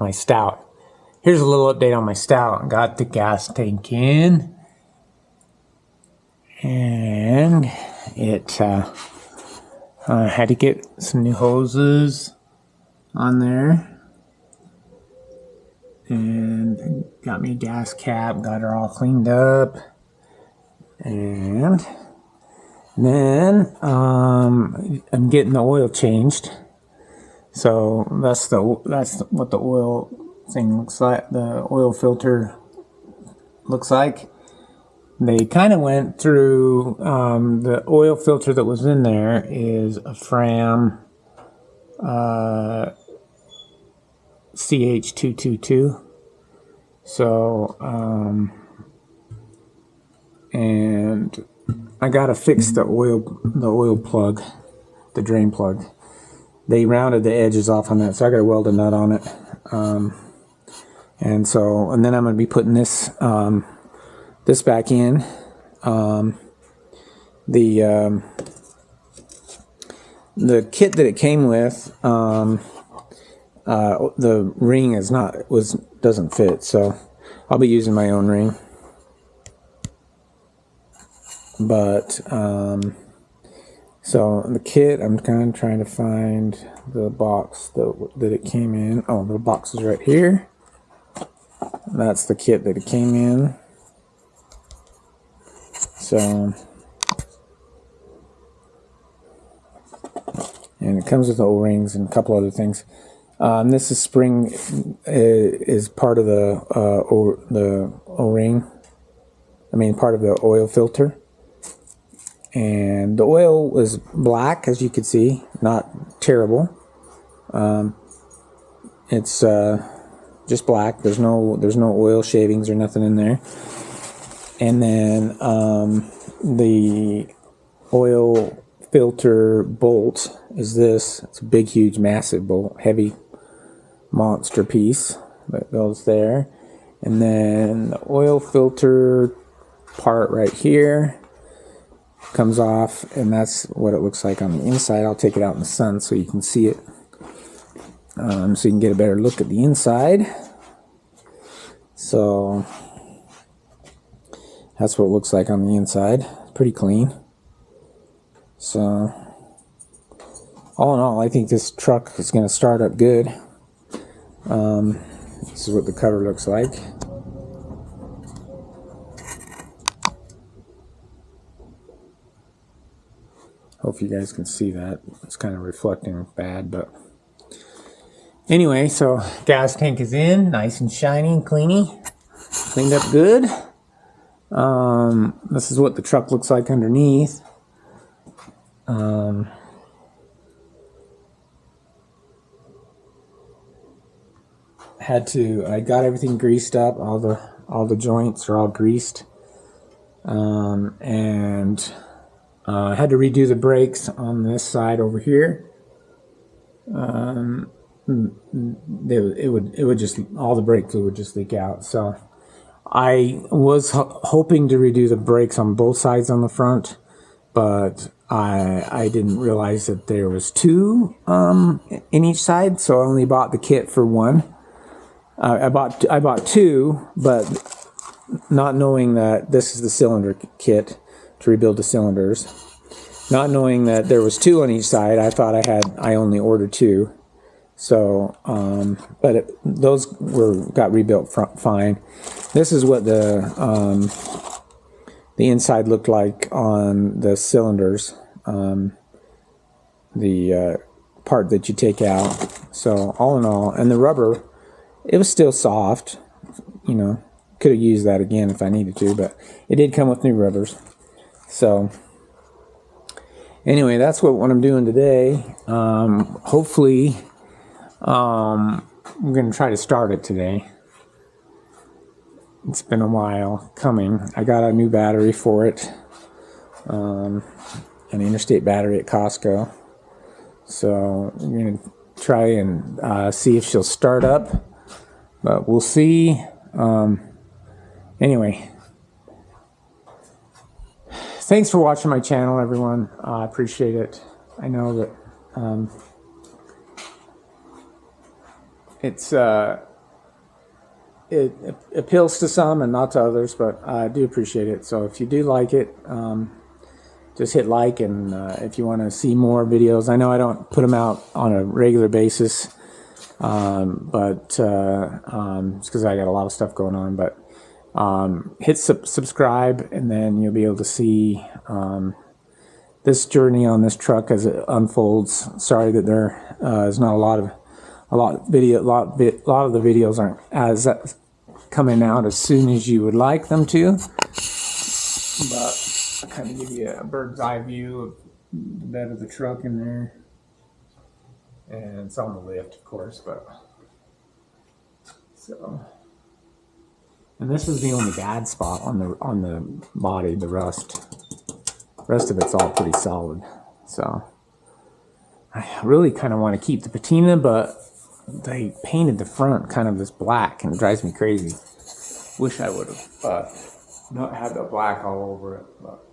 my Stout. Here's a little update on my Stout. Got the gas tank in, and it had to get some new hoses on there, and got me a gas cap. Got her all cleaned up, and then I'm getting the oil changed. So that's what the oil thing looks like. The oil filter looks like. They kind of went through the oil filter that was in there is a Fram CH222. So and I gotta fix the oil plug, the drain plug. They rounded the edges off on that, so I gotta weld a nut on it. And then I'm gonna be putting this this back in. The kit that it came with, the ring doesn't fit, so I'll be using my own ring. But so the kit, I'm kind of trying to find the box that it came in. Oh, the box is right here. That's the kit that it came in. So, and it comes with O-rings and a couple other things. This is spring is part of the O-ring. I mean, part of the oil filter. And the oil was black, as you can see, not terrible. It's just black. There's no oil shavings or nothing in there. And then the oil filter bolt is this. It's a big, huge, massive bolt, heavy monster piece that goes there. And then the oil filter part right here comes off, and that's what it looks like on the inside. I'll take it out in the sun so you can see it, so you can get a better look at the inside. So that's what it looks like on the inside. Pretty clean. So all in all, I think this truck is going to start up good. This is what the cover looks like. Hope you guys can see that. It's kind of reflecting bad, but anyway, so gas tank is in, nice and shiny and cleany, cleaned up good. This is what the truck looks like underneath. I got everything greased up. All the joints are all greased, and I had to redo the brakes on this side over here. It would just, all the brake fluid would just leak out. So I was hoping to redo the brakes on both sides on the front, but I didn't realize that there was two in each side, so I only bought the kit for one. I bought two, but not knowing that this is the cylinder kit to rebuild the cylinders. Not knowing that there was two on each side, I thought I only ordered two. So, but those got rebuilt fine. This is what the inside looked like on the cylinders, the part that you take out. So all in all, and the rubber, it was still soft. You know, could have used that again if I needed to, but it did come with new rubbers. So anyway, that's what I'm doing today. Hopefully, I'm going to try to start it today. It's been a while coming. I got a new battery for it, an interstate battery at Costco. So I'm going to try and see if she'll start up, but we'll see. Anyway, thanks for watching my channel, everyone. I appreciate it. I know that it's it appeals to some and not to others, but I do appreciate it. So if you do like it, just hit like, and if you want to see more videos, I know I don't put them out on a regular basis, but it's because I got a lot of stuff going on. But hit subscribe, and then you'll be able to see this journey on this truck as it unfolds. Sorry that there is not a lot of the videos aren't as coming out as soon as you would like them to, but I kind of give you a bird's eye view of the bed of the truck in there, and it's on the lift, of course. But so, and this is the only bad spot on the body, the rust. The rest of it's all pretty solid. So I really kind of want to keep the patina, but they painted the front kind of this black, and it drives me crazy. Wish I would have not had the black all over it, but